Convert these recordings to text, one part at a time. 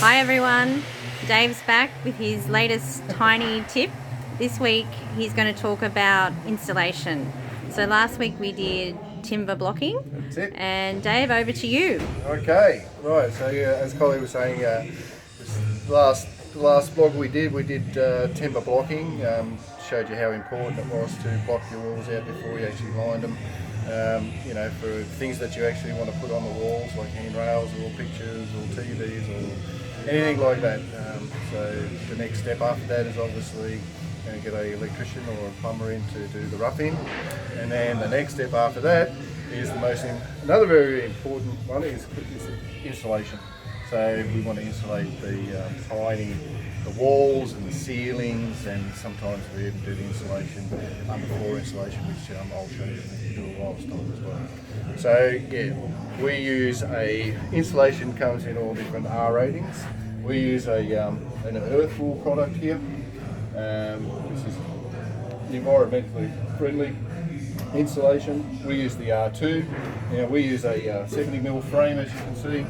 Hi everyone, Dave's back with his latest tiny tip. This week he's going to talk about installation. So last week we did timber blocking. That's it. And Dave, over to you. Okay, right. So as Collie was saying, the last blog we did timber blocking. Showed you how important it was to block your walls out before you actually lined them. For things that you actually want to put on the walls, like handrails or pictures or TVs or anything like that. So the next step after that is obviously going to get an electrician or a plumber in to do the roughing, and then the next step after that is another very important one is insulation. So we want to insulate the walls and the ceilings, and sometimes we even do the insulation, underfloor insulation, which I'll show you in a little while time as well. So yeah, we use insulation comes in all different R ratings. We use an Earthful product here, which is environmentally friendly insulation. We use the R2. Now we use a 70mm frame, as you can see.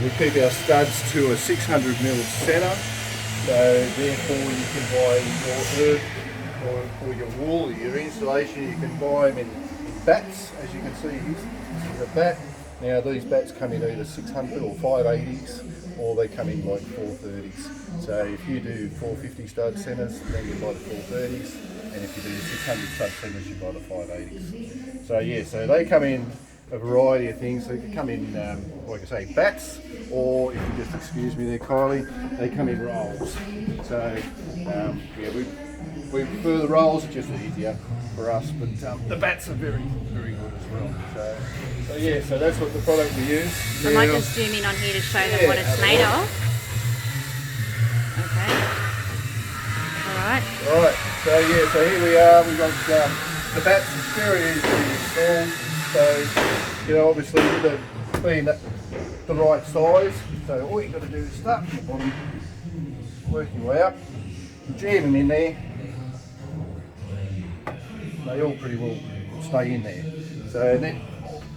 We keep our studs to a 600mm centre, so therefore you can buy your earth or your wool or your insulation, you can buy them in bats, as you can see here. This is a bat. Now these bats come in either 600 or 580s, or they come in like 430s. So if you do 450 stud centres, then you buy the 430s, and if you do 600 stud centres, you buy the 580s. So yeah, so they come in a variety of things. They can come in, like I say, bats, or if you just excuse me there, Kylie, they come in rolls. So we prefer the rolls, it's just easier for us, but the bats are very, very good as well. So yeah, so that's what the product we use. I might just zoom in on here to show them what it's made of. Okay. Alright. Right, so yeah, so here we are, we've got the bats, it's very easy to install. So, obviously with it being the right size, so all you've got to do is start from the bottom, work your way up, jam them in there. They all pretty well stay in there. So then,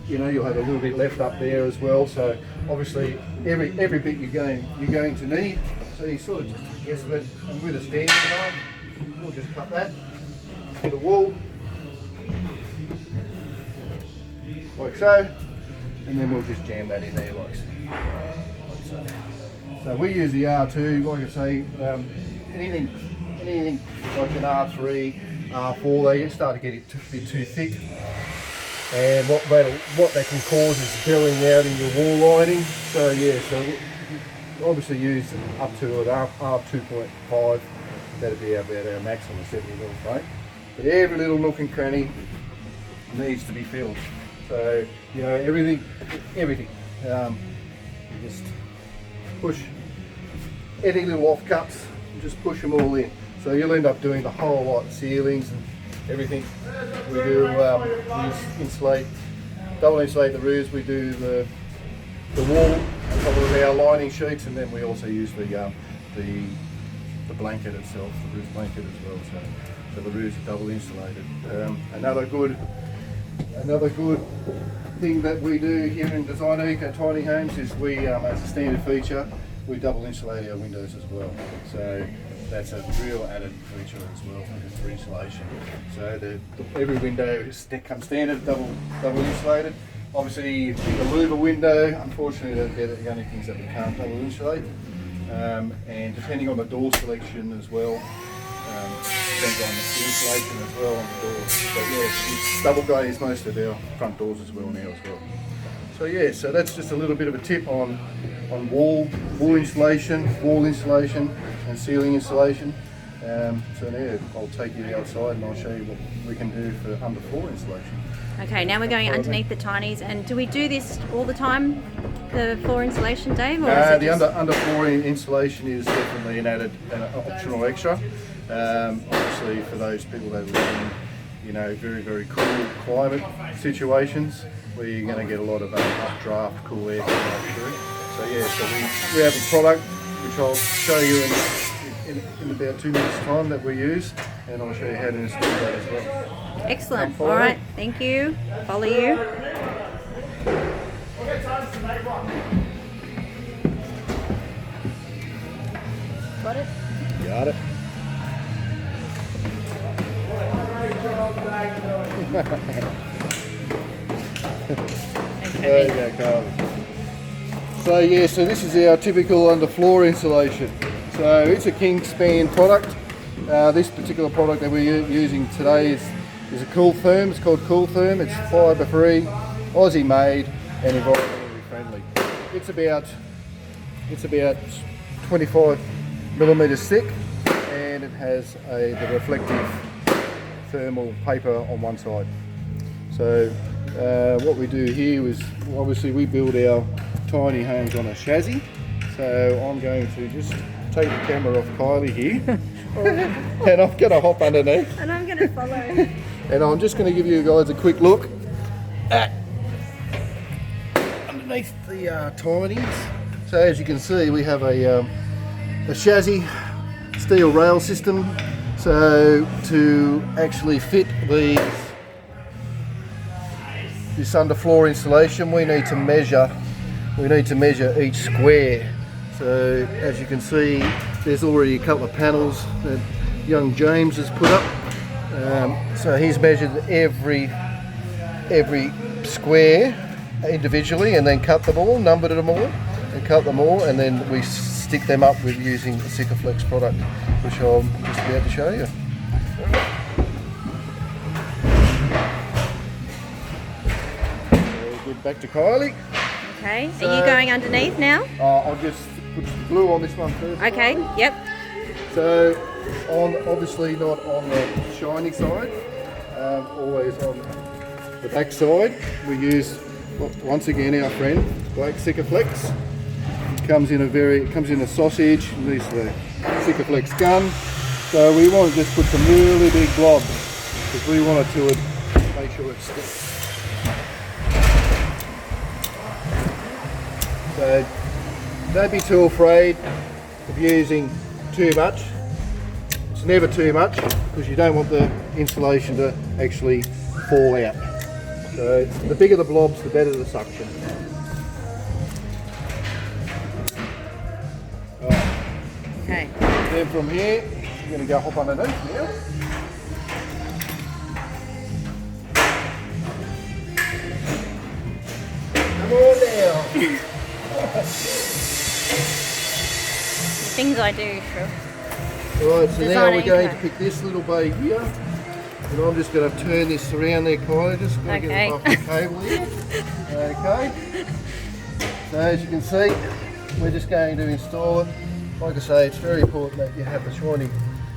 you'll have a little bit left up there as well. So obviously every bit you're going to need. So you sort of just guess it, and with a standing knife, we'll just cut that to the wall, like so, and then we'll just jam that in there like so. So we use the R2, like I say, anything like an R3, R4, they start to get it a bit too thick, and what that can cause is belling out in your wall lining. So yeah, so we obviously use up to an R2.5, that'd be about our maximum 70mm frame. But every little nook and cranny needs to be filled. So, everything, you just push any little off cuts, just push them all in. So you'll end up doing the whole lot, ceilings and everything. We do double insulate the roofs, we do the wall on top of our lining sheets, and then we also use the blanket itself, the roof blanket as well. So the roofs are double insulated. Another good thing that we do here in Design Eco Tiny Homes is we, as a standard feature, we double insulate our windows as well. So that's a real added feature as well for insulation. So every window comes standard, double insulated. Obviously, the louver window, unfortunately, they're the only things that we can't double insulate. And depending on the door selection as well, depends on the insulation as well on the doors. But yeah, it's double glazed most of our front doors as well now as well. So yeah, so that's just a little bit of a tip on wall insulation, and ceiling insulation. So now I'll take you outside and I'll show you what we can do for underfloor insulation. Okay, now we're going underneath the tinies, and do we do this all the time, the floor insulation, Dave? Or is it the underfloor insulation is definitely an optional extra. Obviously for those people that live in very, very cool climate situations where you're going to get a lot of updraft cool air coming through. So yeah, so we have a product which I'll show you in about 2 minutes time that we use, and I'll show you how to install that as well. Excellent. All right, thank you. Follow you. got it. Got it. There you go, Carly. So yeah, so this is our typical underfloor insulation. So it's a Kingspan product. This particular product that we're using today is a Cool Therm. It's called Cool Therm. It's fibre free, Aussie made, and environmentally friendly. It's about 25 millimeters thick, and it has the reflective thermal paper on one side. So what we do here is obviously we build our tiny homes on a chassis. So I'm going to just take the camera off Kylie here and I'm going to hop underneath. And I'm going to follow. And I'm just going to give you guys a quick look at underneath the tinies. So as you can see, we have a chassis steel rail system. So to actually fit this underfloor insulation, we need to measure each square. So as you can see, there's already a couple of panels that young James has put up. So he's measured every square individually and then cut them all, numbered them all, and cut them all, and then we stick them up with using the Sikaflex product, which I'm just about to show you. Good, back to Kylie. Okay, so, are you going underneath now? I'll just put the glue on this one first. Okay, yep. So, obviously not on the shiny side, always on the back side. We use, once again, our friend Blake Sikaflex. It comes in a sausage, and this is the Sikaflex gun. So we want to just put some really big blobs, because we want it to make sure it sticks. So don't be too afraid of using too much. It's never too much, because you don't want the insulation to actually fall out. So the bigger the blobs, the better the suction. Okay. Then from here, I'm going to go hop underneath now. Come on now. Things I do, sure. Right, so now we're going to Designer pick this little bay here, and I'm just going to turn this around there, Kylie. Just going to get it off the cable here. Okay. So as you can see, we're just going to install it. Like I say, it's very important that you have the shiny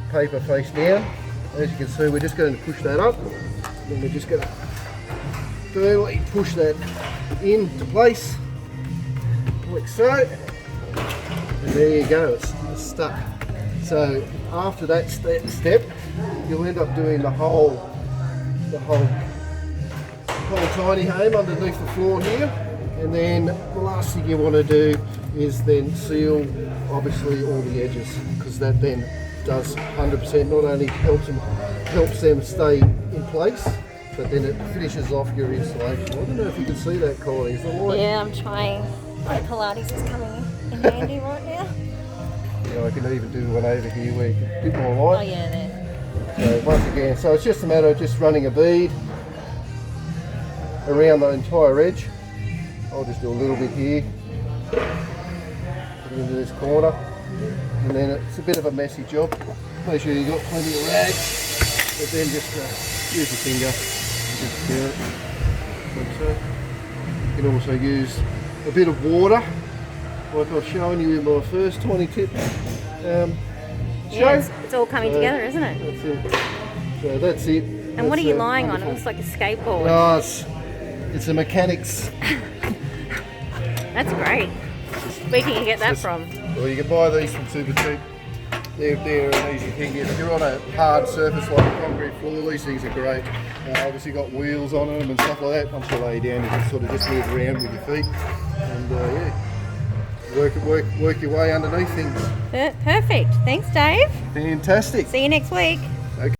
paper face down. As you can see, we're just going to push that up, and we're just going to firmly push that into place, like so. And there you go, it's stuck. So after that step, you'll end up doing the whole tiny home underneath the floor here. And then the last thing you want to do is then seal, obviously, all the edges, because that then does 100%, not only helps them stay in place, but then it finishes off your insulation. I don't know if you can see that, Kylie. Is the light? Yeah, I'm trying. My Pilates is coming in handy right now. Yeah, I can even do one over here where you get a bit more light. Oh yeah, there. So once again, so it's just a matter of just running a bead around the entire edge. I'll just do a little bit here, put it into this corner, and then it's a bit of a messy job. Make sure you've got plenty of rags, but then just use your finger and just do it like so. You can also use a bit of water, like I was showing you in my first tiny tip show. Yeah, it's all coming together, isn't it? That's it. So that's it. And what are you lying on? It looks like a skateboard. No, it's a mechanics. That's great. Where can you get that from? Well, you can buy these from Super Cheap. They're an easy thing. If you're on a hard surface like a concrete floor, these things are great. Obviously got wheels on them and stuff like that. Once you lay down, you can sort of just move around with your feet. And yeah, work your way underneath things. Perfect. Thanks, Dave. Fantastic. See you next week.